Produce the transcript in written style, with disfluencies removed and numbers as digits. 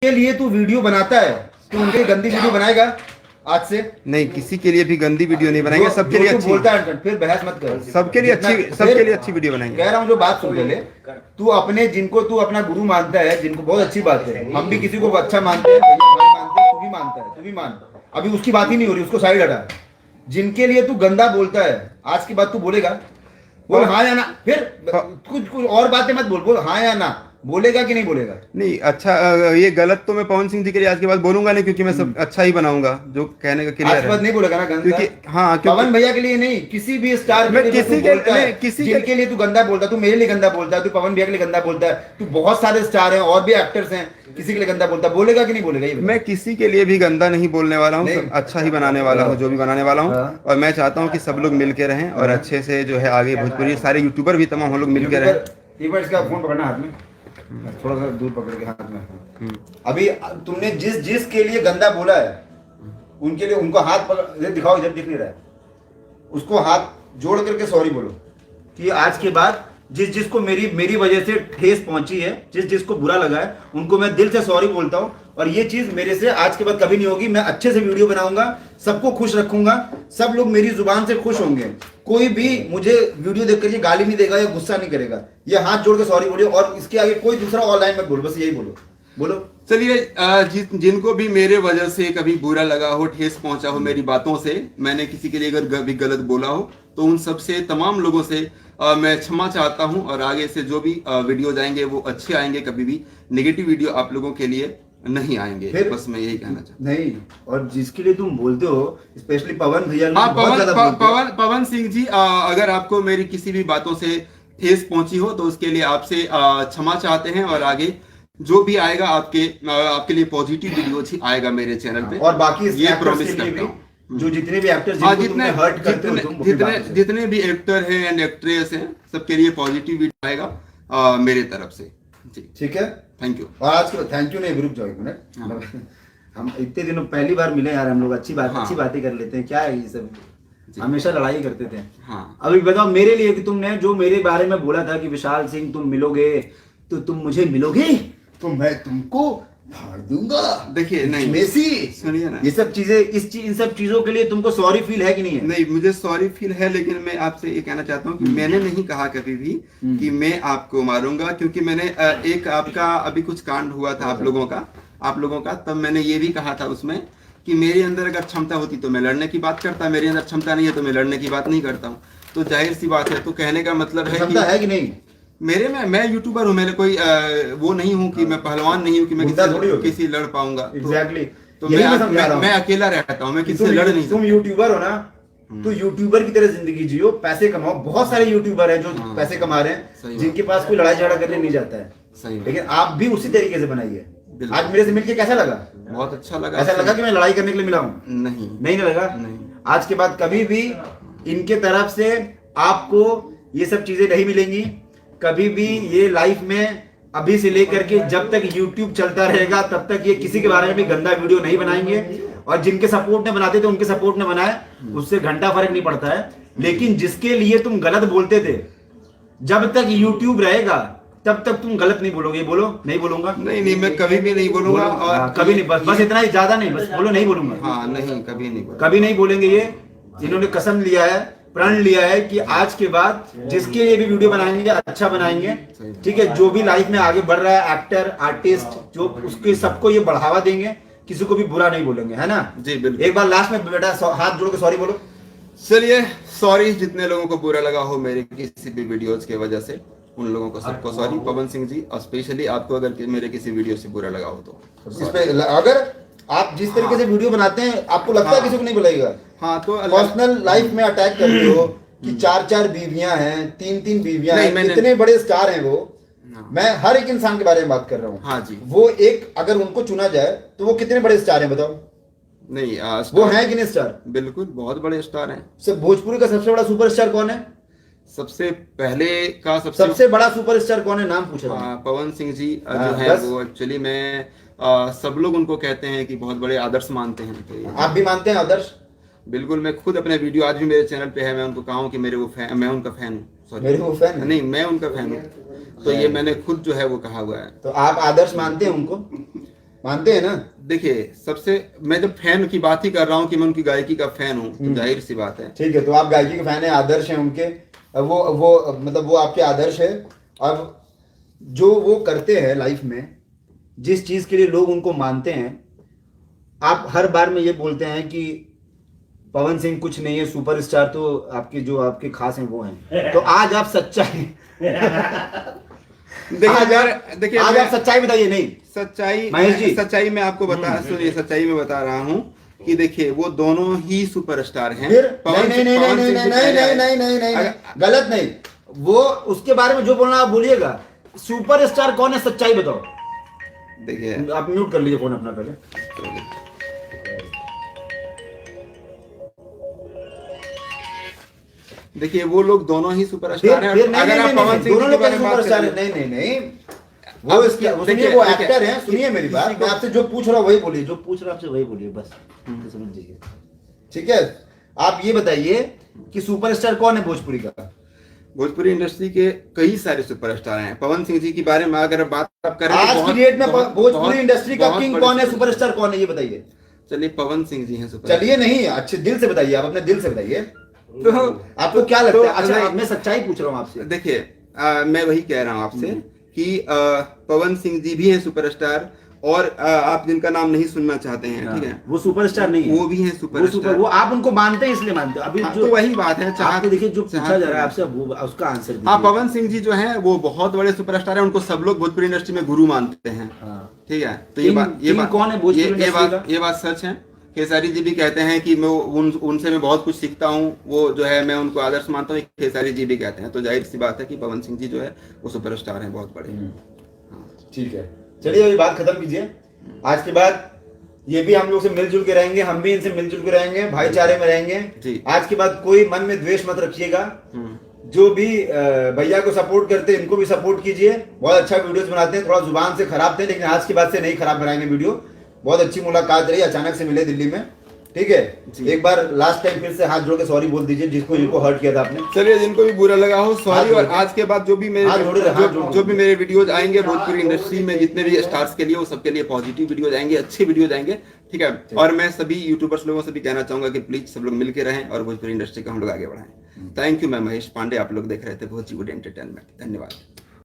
के लिए तू वीडियो बनाता है, तू उनके गंदी वीडियो बनाएगा आज से? नहीं, किसी के लिए भी गंदी वीडियो नहीं बनाएंगे, सबके लिए अच्छी बोलता है, फिर बहस मत कर। सबके लिए अच्छी वीडियो बनाएंगे। कह रहा हूँ जो बात सुन ले, तू अपने जिनको तू अपना गुरु मानता है, जिनको बहुत अच्छी बात है, हम भी किसी को अच्छा मानते हैं, मानते हैं, तू भी मानता है, तू भी मान, अभी उसकी बात ही नहीं हो रही, उसको साइड हटा। जिनके लिए तू गंदा बोलता है, आज की बात तू बोलेगा? बोल हाँ या ना, फिर कुछ और बातें मत बोल हाँ या ना, बोलेगा कि नहीं बोलेगा? नहीं, अच्छा, ये गलत तो मैं पवन सिंह जी के लिए आज के बाद बोलूंगा नहीं, क्योंकि मैं सब अच्छा ही बनाऊंगा, जो कहने का क्लियर है। आज नहीं बोलेगा ना गंदा? क्योंकि हाँ, पवन भैया के लिए नहीं, किसी भी स्टार मैं किसी के लिए तू गंदा बोलता है, तू मेरे लिए गंदा बोलता है, तू पवन भैया के लिए गंदा बोलता है, तू बहुत सारे स्टार हैं और भी एक्टर्स हैं, किसी के लिए गंदा बोलता है, बोलेगा कि नहीं बोलेगा? ये मैं किसी के लिए भी गंदा नहीं बोलने वाला हूँ, अच्छा ही बनाने वाला हूँ, जो भी बनाने वाला हूँ। और मैं चाहता हूँ कि सब लोग मिल के रहें और अच्छे से जो है आगे भोजपुरी सारे यूट्यूबर भी तमाम हम लोग मिल के रहें। इसका फोन पकड़ना हाथ में, थोड़ा सा दूर पकड़ के हाथ में। अभी तुमने जिस के लिए गंदा बोला है, उनके लिए उनको हाथ पकड़ दिखाओ, जब दिख नहीं रहा है उसको हाथ जोड़ करके सॉरी बोलो कि आज के बाद जिसको मेरी वजह से ठेस पहुंची है, जिसको बुरा लगा है, उनको मैं दिल से सॉरी बोलता हूं, और ये चीज मेरे से आज के बाद कभी नहीं होगी। मैं अच्छे से वीडियो बनाऊंगा, सबको खुश रखूंगा, सब लोग मेरी जुबान से खुश होंगे, कोई भी मुझे वीडियो देख करके गाली नहीं देगा या गुस्सा नहीं करेगा। ये हाथ जोड़ के सॉरी बोलिए, और इसके आगे कोई दूसरा ऑनलाइन मत बोलो, बस यही बोलो। चलिए, जिनको भी मेरे वजह से कभी बुरा लगा हो, ठेस पहुंचा हो मेरी बातों से, मैंने किसी के लिए अगर भी गलत बोला हो, तो उन सब से, तमाम लोगों से मैं क्षमा चाहता हूं, और आगे से जो भी वीडियो जाएंगे वो अच्छे आएंगे, कभी भी नेगेटिव वीडियो आप लोगों के लिए नहीं आएंगे। बस मैं यही कहना चाहता हूं। नहीं, और जिसके लिए तुम बोलते हो, स्पेशली पवन भैया, पवन सिंह जी, अगर आपको मेरी किसी भी बातों से ठेस पहुंची हो तो उसके लिए आपसे क्षमा चाहते हैं, और आगे जो भी आएगा आपके लिए पॉजिटिव वीडियो ही आएगा मेरे चैनल पे, और बाकी ये प्रॉमिस करता हूं। जो जितने भी एक्टर्स जितने भी एक्टर हैं एंड एक्ट्रेस हैं, सबके लिए पॉजिटिव वीडियो आएगा मेरे तरफ से। ठीक है, थैंक यू। और आज के थैंक यू नहीं, ग्रुप जाओ एक मिनट, हम इतने दिनों पहली बार मिले यार, हम लोग अच्छी बातें कर लेते हैं, क्या है ये सब, हमेशा लड़ाई करते थे। हाँ, अभी बताओ मेरे लिए कि तुमने जो मेरे बारे में बोला था कि विशाल सिंह तुम मिलोगे, तो तुम मुझे मिलोगे तो मैं तुमको फाड़ दूंगा। देखिए, नहीं मेसी, सुनिए ना, ये सब चीजें, इन सब चीजों के लिए तुमको सॉरी फील है कि नहीं है? नहीं, मुझे सॉरी फील है, लेकिन मैं आपसे ये कहना चाहता हूँ कि मैंने नहीं कहा कभी भी कि मैं आपको मारूंगा, क्योंकि मैंने एक आपका अभी कुछ कांड हुआ था आप लोगों का, तब मैंने ये भी कहा था उसमें कि मेरे अंदर अगर क्षमता होती तो मैं लड़ने की बात करता, मेरे अंदर क्षमता नहीं है तो मैं लड़ने की बात नहीं करता हूँ। तो जाहिर सी बात है, तो कहने का मतलब है क्षमता है कि नहीं मेरे में? मैं यूट्यूबर हूँ, मेरे कोई वो नहीं हूँ कि मैं पहलवान नहीं हूँ कि मैं किसी लड़ पाऊंगा। एग्जैक्टली, तो मैं अकेला रहता हूँ, मैं किसी से लड़ नहीं। तुम यूट्यूबर हो ना, तो यूट्यूबर की तरह जिंदगी जियो, पैसे कमाओ। बहुत सारे यूट्यूबर हैं जो पैसे कमा रहे हैं, जिनके पास कोई लड़ाई झगड़ा करने नहीं जाता है। सही, लेकिन आप भी उसी तरीके से बनाइए। आज मेरे से मिलके कैसा लगा? बहुत अच्छा लगा। ऐसा लगा कि मैं लड़ाई करने के लिए मिला हूँ? नहीं लगा। आज के बाद कभी भी इनके तरफ से आपको ये सब चीजें नहीं मिलेंगी कभी भी। ये लाइफ में अभी से लेकर के जब तक YouTube चलता रहेगा, तब तक ये किसी के बारे में भी गंदा वीडियो नहीं बनाएंगे, और जिनके सपोर्ट में बनाते थे उनके सपोर्ट में बनाए, उससे घंटा फर्क नहीं पड़ता है। लेकिन जिसके लिए तुम गलत बोलते थे, जब तक YouTube रहेगा तब तक तुम गलत नहीं बोलोगे। बोलो, नहीं बोलूंगा। नहीं, मैं कभी भी नहीं बोलूंगा, और कभी नहीं, बस इतना ही, ज्यादा नहीं, बस बोलो नहीं बोलूंगा। हाँ, नहीं, कभी नहीं बोलेंगे। ये इन्होंने कसम लिया है, प्रण लिया है कि आज के बाद जिसके लिए भी वीडियो बनाएंगे अच्छा बनाएंगे। ठीक है, जो भी लाइफ में आगे बढ़ रहा है, एक्टर, आर्टिस्ट, जो उसके सबको ये बढ़ावा देंगे, किसी को भी बुरा नहीं बोलेंगे, है ना जी? बिल्कुल। एक बार लास्ट में बेटा हाथ जोड़ के सॉरी बोलो। चलिए, सॉरी जितने लोगों को बुरा लगा हो मेरे किसी भी वीडियोस के वजह से, उन लोगों को सबको सॉरी। पवन सिंह जी, और स्पेशली आपको अगर मेरे किसी वीडियो से बुरा लगा हो तो अगर आप जिस तरीके से वीडियो बनाते हैं, आपको लगता है किसी को नहीं बुलाएगा, हाँ, तो पर्सनल लाइफ में अटैक करते हो कि 4 बीवियां हैं, 3 बीवियां हैं, इतने बड़े स्टार हैं वो। मैं हर एक इंसान के बारे में बात कर रहा हूँ। हाँ जी, वो एक, अगर उनको चुना जाए तो वो कितने बड़े स्टार हैं बताओ? नहीं, वो हैं कि नहीं स्टार? बिल्कुल, बहुत बड़े स्टार हैं। सब भोजपुरी का सबसे बड़ा सुपरस्टार कौन है? सबसे बड़ा सुपरस्टार कौन है? नाम पूछा। पवन सिंह जी जो है वो, एक्चुअली मैं सब लोग उनको कहते हैं कि बहुत बड़े आदर्श मानते हैं। तो आप भी मानते हैं आदर्श? बिल्कुल, मैं खुद अपने वीडियो आज भी मेरे चैनल पे है, मैं उनको कहा हूँ कि मैं उनका फैन हूँ। मेरे वो फैन नहीं, मैं उनका फैन हूँ। तो ये मैंने खुद जो है वो कहा हुआ है। तो आप आदर्श मानते हैं उनको? मानते हैं ना? देखिए, सबसे मैं जब फैन की बात ही कर रहा हूँ कि मैं उनकी गायकी का फैन हूँ, तो जाहिर सी बात है। ठीक है, तो आप गायकी के फैन हैं, आदर्श हैं उनके, वो मतलब वो आपके आदर्श है। अब जो वो करते हैं लाइफ में, जिस चीज के लिए लोग उनको मानते हैं, आप हर बार में ये बोलते हैं कि पवन सिंह कुछ नहीं है, सुपरस्टार तो आपके जो आपके खास हैं वो हैं। तो आज आप सच्चाई देखिए आज आप सच्चाई बताइए। नहीं, सच्चाई महेश जी, सच्चाई मैं आपको सुनिए, सच्चाई में बता रहा हूँ कि देखिए वो दोनों ही सुपरस्टार हैं। फिर नहीं, गलत नहीं। वो उसके बारे में जो बोलना आप बोलिएगा। सुपरस्टार कौन है, सच्चाई बताओ। देखिए, आप म्यूट कर लीजिए फोन अपना पहले। देखिए वो लोग दोनों ही सुपरस्टार हैं। अगर आप पवन सिंह के बारे में बात करें, नहीं, वो इसके सुनिए, वो एक्टर हैं। सुनिए मेरी बात, मैं आपसे जो पूछ रहा हूँ वही बोलिए, जो पूछ रहा हूँ आपसे वही बोलिए, बस समझ जाइए। ठीक है, आप ये बताइए कि सुपरस्टार कौन है भोजपुरी का? भोजपुरी इंडस्ट्री के कई सारे सुपरस्टार हैं। पवन सिंह जी के बारे में अगर बात आप करें, आज की डेट में भोजपुरी इंडस्ट्री का किंग कौन है, सुपरस्टार कौन है, ये बताइए। चलिए, पवन सिंह जी हैं सुपरस्टार। चलिए, नहीं, अच्छे दिल से बताइए, आप अपने दिल से बताइए। तो आपको क्या लगता है? अच्छा, मैं सच्चाई पूछ रहा हूँ आपसे। देखिए, मैं वही कह रहा हूँ आपसे कि पवन सिंह जी भी हैं सुपरस्टार, और आप जिनका नाम नहीं सुनना चाहते हैं, ठीक है, वो सुपरस्टार नहीं है, वो भी हैं सुपरस्टार। वो आप उनको मानते हैं इसलिए मानते हैं। अभी तो वही बात है, आपको देखिए जो पूछा जा रहा है आपसे, उसका आंसर दीजिए। हाँ, पवन सिंह जी जो हैं वो बहुत बड़े सुपरस्टार हैं, उनको सब लोग भोजपुरी इंडस्ट्री में गुरु मानते हैं। ठीक है, तो ये बात कौन है भोजपुरी इंडस्ट्री का? ये बात सच है। खेसारी जी भी कहते हैं कि मैं उनसे मैं बहुत कुछ सीखता हूँ, वो जो है मैं उनको आदर्श मानता हूँ, खेसारी जी भी कहते हैं। तो जाहिर सी बात है कि पवन सिंह जी जो है वो सुपरस्टार हैं, बहुत बड़े। ठीक है, चलिए अभी बात खत्म कीजिए। आज के बाद ये भी हम लोग से मिलजुल के रहेंगे, हम भी इनसे मिलजुल के रहेंगे, भाईचारे में रहेंगे। आज के बाद कोई मन में द्वेष मत रखिएगा। जो भी भैया को सपोर्ट करते हैं, इनको भी सपोर्ट कीजिए। बहुत अच्छा वीडियोस बनाते हैं, थोड़ा जुबान से खराब थे, लेकिन आज के बाद से नहीं खराब बनाएंगे वीडियो। बहुत अच्छी मुलाकात रही, अचानक से मिले दिल्ली में। ठीक है, एक बार लास्ट टाइम फिर से हाथ जोड़ के सॉरी बोल दीजिए जिनको हर्ट किया था आपने। चलिए, जिनको भी बुरा लगा हो सॉरी। और आज के बाद जो भी मेरे वीडियोज आएंगे भोजपुरी इंडस्ट्री में, जितने भी स्टार्स के लिए, वो सबके लिए पॉजिटिव वीडियोज आएंगे, अच्छे वीडियोज आएंगे। ठीक है, और मैं सभी यूट्यूबर्स लोगों से भी कहना चाहूंगा कि प्लीज सब लोग मिलकर रहें और भोजपुरी इंडस्ट्री को हम लोग आगे बढ़ाएं। Thank you. मैं महेश पांडे, आप लोग देख रहे थे भोजपुरी एंटरटेनमेंट। धन्यवाद।